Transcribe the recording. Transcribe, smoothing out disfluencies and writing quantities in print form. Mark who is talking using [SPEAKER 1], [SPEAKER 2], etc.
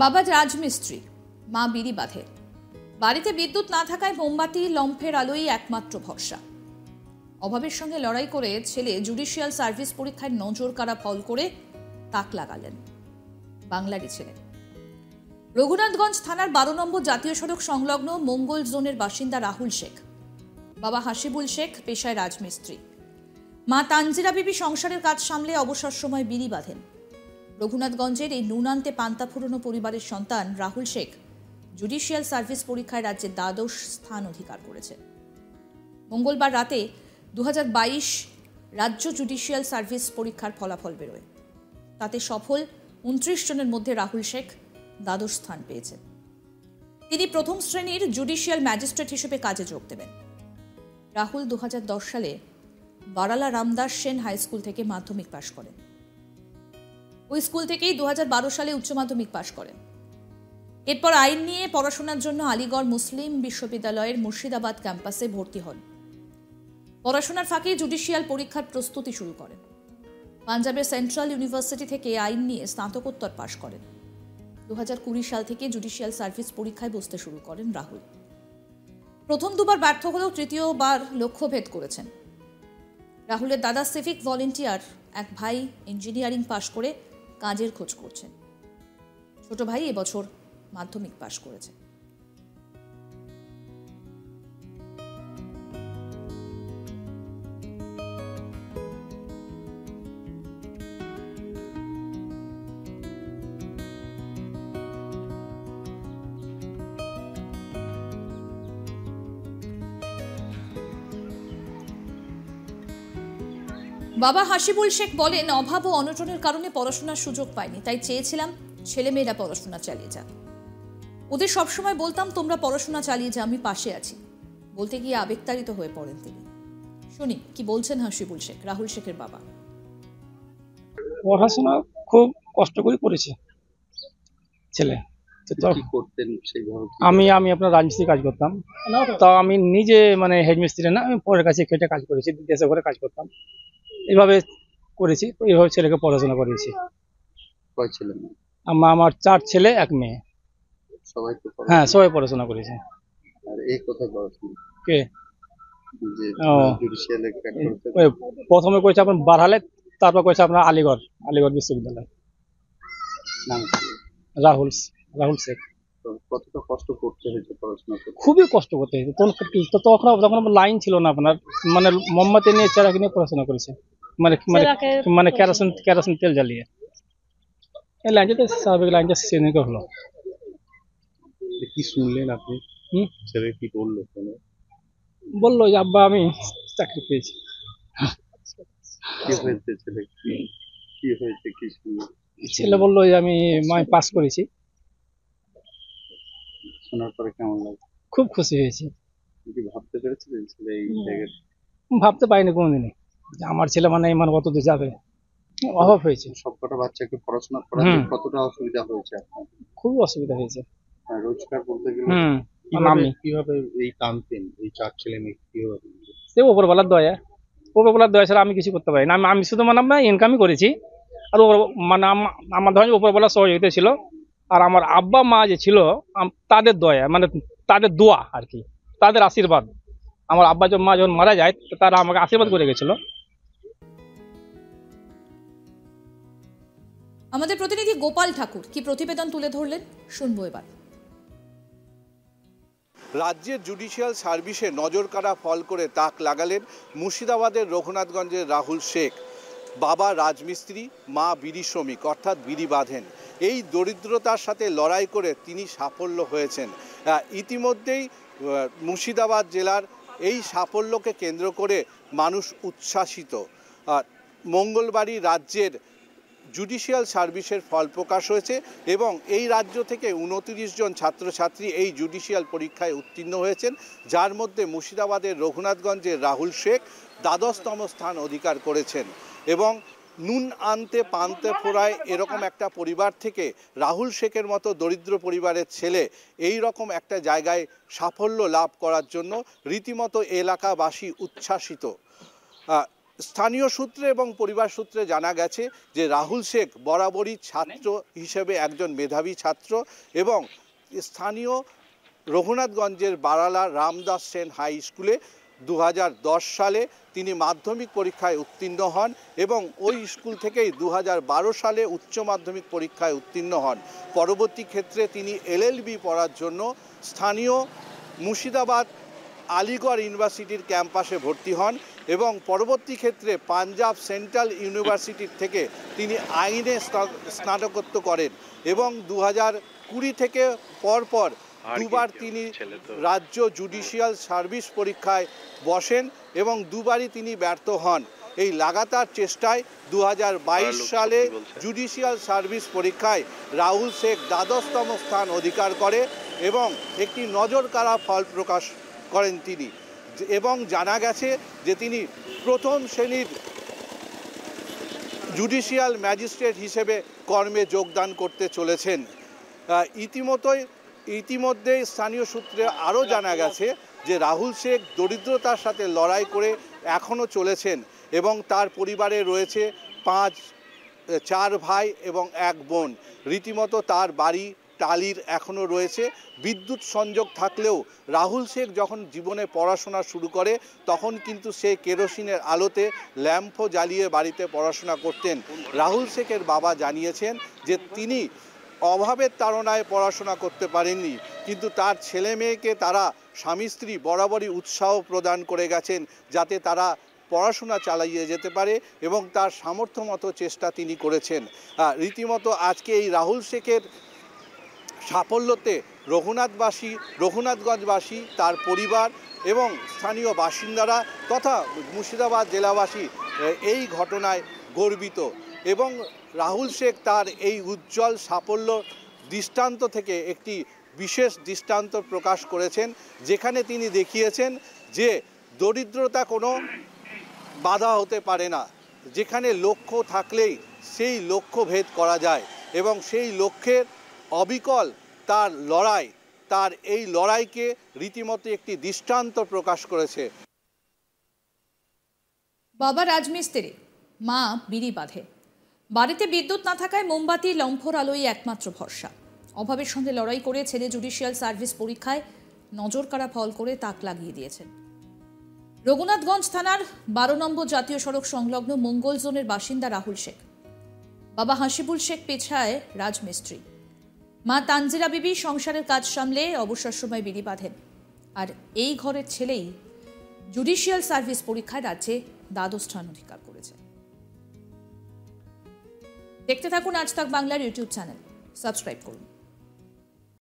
[SPEAKER 1] বাবা রাজমিস্ত্রি, মা বিড়ি বাঁধে। বাড়িতে বিদ্যুৎ না থাকায় মোমবাতি লম্ফের আলোই একমাত্র ভরসা। অভাবের সঙ্গে লড়াই করে ছেলে জুডিশিয়াল সার্ভিস পরীক্ষায় নজর কাড়া ফল করে তাক লাগালেন। বাংলারই ছেলে। রঘুনাথগঞ্জ থানার 12 নম্বর জাতীয় সড়ক সংলগ্ন মঙ্গল জোনের বাসিন্দা রাহুল শেখ। বাবা হাসিবুল শেখ পেশায় রাজমিস্ত্রি। মা তানজিরা বিবি সংসারের কাজ সামলে অবসর সময় বিড়ি বাঁধেন। রঘুনাথগঞ্জের এই নুনান্তে পান্তা ফুরনো পরিবারের সন্তান রাহুল শেখ জুডিশিয়াল সার্ভিস পরীক্ষায় রাজ্যে দ্বাদশ স্থান অধিকার করেছে। মঙ্গলবার রাতে 2022 রাজ্য জুডিশিয়াল সার্ভিস পরীক্ষার ফলাফল বেরোয়। তাতে সফল 29 জনের মধ্যে রাহুল শেখ দ্বাদশ স্থান পেয়েছেন। তিনি প্রথম শ্রেণীর জুডিশিয়াল ম্যাজিস্ট্রেট হিসেবে কাজে যোগ দেবেন। রাহুল 2010 সালে বারালা রামদাস সেন হাই স্কুল থেকে মাধ্যমিক পাশ করেন। ওই স্কুল থেকেই 2012 সালে উচ্চ মাধ্যমিক পাশ করেন। এরপর আইন নিয়ে পড়াশোনার জন্য আলিগড় মুসলিম বিশ্ববিদ্যালয়ের মুর্শিদাবাদ ক্যাম্পাসে ভর্তি হন। পড়াশোনার ফাঁকে জুডিশিয়াল পরীক্ষার প্রস্তুতি শুরু করেন। পাঞ্জাবের সেন্ট্রাল ইউনিভার্সিটি থেকে আইন নিয়ে স্নাতকোত্তর পাশ করেন। 2020 সাল থেকে জুডিশিয়াল সার্ভিস পরীক্ষায় বসতে শুরু করেন রাহুল। প্রথম দুবার ব্যর্থ হলেও তৃতীয়বার লক্ষ্যভেদ করেছেন। রাহুলের দাদা সিভিক ভলেন্টিয়ার, এক ভাই ইঞ্জিনিয়ারিং পাশ করে কাজের খোঁজ করছেন। ছোট ভাই এবছর মাধ্যমিক পাশ করেছে। বাবা হাসিবুল শেখ বলেন, অভাব ও অনটনের কারণে পড়াশোনার সুযোগ পাইনি, তাই চেয়েছিলাম ছেলেমেয়েরা পড়াশোনা চালিয়ে যাক। ওদের সবসময় বলতাম, তোমরা পড়াশোনা চালিয়ে যা, আমি পাশে আছি। বলতে গিয়ে আবেগতাড়িত হয়ে পড়েন তিনি। শুনি কি বলছেন হাসিবুল শেখ, রাহুল শেখের বাবা।
[SPEAKER 2] পড়াশোনা খুব কষ্ট করে করেছে ছেলে। আমি আপনার রাজমিস্ত্রি কাজ করতাম। তা আমি নিজে হেডমিস্ত্রি না, আমি পরের কাছে খেটে কাজ করেছি, দেশে ঘরে কাজ করতাম। এইভাবে করেছি, এইভাবে ছেলেকে পড়াশোনা করিয়েছি। আমার 4 ছেলে 1 মেয়ে। হ্যাঁ, সবাই পড়াশোনা করেছে। কে প্রথমে করেছে আপনার বারহালে, তারপর করেছে আপনার আলিগড় বিশ্ববিদ্যালয়। রাহুল শেখ।
[SPEAKER 3] কতটা কষ্ট করতে হয়েছে পড়াশোনা করতে?
[SPEAKER 2] খুবই কষ্ট করতে হয়েছে। তখন লাইন ছিল না আপনার, মোমবাতি নিয়ে চেরাকি নিয়ে পড়াশোনা করেছে, কেরোসিন তেল জ্বালিয়ে। এই লাইনটা স্বাভাবিক লাইনটা শ্রেণীকে হলো।
[SPEAKER 3] কি শুনলেন আপনি? ছেলে কি বললো?
[SPEAKER 2] বললো যে আব্বা আমি চাকরি পেয়েছি।
[SPEAKER 3] কি হয়েছে ছেলে? কি হয়েছে কি শুনলেন?
[SPEAKER 2] ছেলে বললো যে আমি পাস করেছি।
[SPEAKER 3] শোনার পরে কেমন লাগে?
[SPEAKER 2] খুব খুশি হয়েছি।
[SPEAKER 3] কি ভাবতে পেরেছিলেন ছেলে এই জায়গায়?
[SPEAKER 2] ভাবতে পারিনি কোনোদিনই যে আমার ছেলে কত দূর যাবে। অভাব হয়েছে।
[SPEAKER 3] সবকটা বাচ্চাকে পড়াশোনা করাতে কতটা অসুবিধা হয়েছে আপনার?
[SPEAKER 2] খুবই অসুবিধা হয়েছে।
[SPEAKER 3] রোজগার বলতে গেলে কিভাবে এই টানতেন এই 4 ছেলে মেয়ে? কিভাবে?
[SPEAKER 2] সে উপরওয়ালার দয়া ছাড়া আমি কিছু করতে পারি না। আমি শুধু ইনকামই করেছি। আর আমার ধরেন উপরওয়ালার সহযোগিতা ছিল। আর আমার আব্বা মা যে ছিল তাদের দয়া, তাদের দোয়া আর কি, তাদের আশীর্বাদ। আমার আব্বা মা যখন মারা যায় তারা আমাকে আশীর্বাদ করে গেছিল।
[SPEAKER 1] আমাদের প্রতিনিধি গোপাল ঠাকুর কি প্রতিবেদন তুলে ধরলেন, শুনবো এবার।
[SPEAKER 4] রাজ্যের জুডিশিয়াল সার্ভিসে নজর কাড়া ফল করে তাক লাগালেন মুর্শিদাবাদের রঘুনাথগঞ্জের রাহুল শেখ। বাবা রাজমিস্ত্রি, মা বিড়ি শ্রমিক, অর্থাৎ বিড়ি বাঁধেন। এই দরিদ্রতার সাথে লড়াই করে তিনি সাফল্য হয়েছেন। ইতিমধ্যেই মুর্শিদাবাদ জেলার এই সাফল্যকে কেন্দ্র করে মানুষ উচ্ছ্বাসিত। মঙ্গলবারই রাজ্যের জুডিশিয়াল সার্ভিসের ফল প্রকাশ হয়েছে এবং এই রাজ্য থেকে 29 জন ছাত্রছাত্রী এই জুডিশিয়াল পরীক্ষায় উত্তীর্ণ হয়েছেন, যার মধ্যে মুর্শিদাবাদের রঘুনাথগঞ্জের রাহুল শেখ দ্বাদশতম স্থান অধিকার করেছেন। এবং নুন আনতে পান্তে ফোড়ায় এরকম একটা পরিবার থেকে রাহুল শেখের মতো দরিদ্র পরিবারের ছেলে এই রকম একটা জায়গায় সাফল্য লাভ করার জন্য রীতিমতো এলাকাবাসী উচ্ছ্বাসিত। স্থানীয় সূত্রে এবং পরিবার সূত্রে জানা গেছে যে রাহুল শেখ বরাবরই ছাত্র হিসেবে একজন মেধাবী ছাত্র এবং স্থানীয় রঘুনাথগঞ্জের বারালা রামদাস সেন হাই স্কুলে 2010 সালে তিনি মাধ্যমিক পরীক্ষায় উত্তীর্ণ হন এবং ওই স্কুল থেকেই 2012 সালে উচ্চ মাধ্যমিক পরীক্ষায় উত্তীর্ণ হন। পরবর্তী ক্ষেত্রে তিনি LLB পড়ার জন্য স্থানীয় মুর্শিদাবাদ আলিগড় ইউনিভার্সিটির ক্যাম্পাসে ভর্তি হন এবং পরবর্তী ক্ষেত্রে পাঞ্জাব সেন্ট্রাল ইউনিভার্সিটির থেকে তিনি আইনে স্নাতকোত্তর করেন এবং 2020 থেকে পরপর দুবার তিনি রাজ্য জুডিশিয়াল সার্ভিস পরীক্ষায় বসেন এবং দুবারই তিনি ব্যর্থ হন। এই লাগাতার চেষ্টায় 2022 সালে জুডিশিয়াল সার্ভিস পরীক্ষায় রাহুল শেখ দ্বাদশতম স্থান অধিকার করে এবং একটি নজরকাড়া ফল প্রকাশ করেন তিনি এবং জানা গেছে যে তিনি প্রথম শ্রেণীর জুডিশিয়াল ম্যাজিস্ট্রেট হিসেবে কর্মে যোগদান করতে চলেছেন। ইতিমধ্যে স্থানীয় সূত্রে আরও জানা গেছে যে রাহুল শেখ দরিদ্রতার সাথে লড়াই করে এখনও চলেছেন এবং তার পরিবারে রয়েছে 4 ভাই এবং 1 বোন। রীতিমতো তার বাড়ি টালির এখনও রয়েছে। বিদ্যুৎ সংযোগ থাকলেও রাহুল শেখ যখন জীবনে পড়াশোনা শুরু করে তখন কিন্তু সে কেরোসিনের আলোতে ল্যাম্পও জ্বালিয়ে বাড়িতে পড়াশোনা করতেন। রাহুল শেখের বাবা জানিয়েছেন যে তিনি অভাবের তাড়নায় পড়াশোনা করতে পারেননি, কিন্তু তার ছেলে মেয়েকে তারা স্বামী স্ত্রী বরাবরই উৎসাহ প্রদান করে গেছেন যাতে তারা পড়াশোনা চালিয়ে যেতে পারে এবং তার সামর্থ্য মতো চেষ্টা তিনি করেছেন। রীতিমতো আজকে এই রাহুল শেখের সাফল্যতে রঘুনাথগঞ্জবাসী, তার পরিবার এবং স্থানীয় বাসিন্দারা তথা মুর্শিদাবাদ জেলাবাসী এই ঘটনায় গর্বিত এবং রাহুল শেখ তার এই উজ্জ্বল সাফল্য দৃষ্টান্ত থেকে একটি বিশেষ দৃষ্টান্ত প্রকাশ করেছেন, যেখানে তিনি দেখিয়েছেন যে দরিদ্রতা কোনো বাধা হতে পারে না, যেখানে লক্ষ্য থাকলেই সেই লক্ষ্য ভেদ করা যায় এবং সেই লক্ষ্যের অবিকল তার লড়াই, তার এই লড়াইকে রীতিমতো একটি দৃষ্টান্ত প্রকাশ করেছে।
[SPEAKER 1] বাবা রাজমিস্ত্রি, মা বিড়ি বাঁধে। বাড়িতে বিদ্যুৎ না থাকায় মোমবাতি লম্ফর আলোই একমাত্র ভরসা। অভাবের সঙ্গে লড়াই করে ছেলে জুডিশিয়াল সার্ভিস পরীক্ষায় নজরকাড়া ফল করে তাক লাগিয়ে দিয়েছেন। রঘুনাথগঞ্জ থানার 12 নম্বর জাতীয় সড়ক সংলগ্ন মঙ্গল জোনের বাসিন্দা রাহুল শেখ। বাবা হাসিবুল শেখ পেছায় রাজমিস্ত্রি। মা তানজিরা বিবি সংসারের কাজ সামলে অবসর সময় বিড়ি বাঁধেন। আর এই ঘরের ছেলেই জুডিশিয়াল সার্ভিস পরীক্ষায় রাজ্যে দ্বাদশ স্থান অধিকার করেছে। দেখতে থাকুন আজ তাক বাংলার ইউটিউব চ্যানেল, সাবস্ক্রাইব করুন।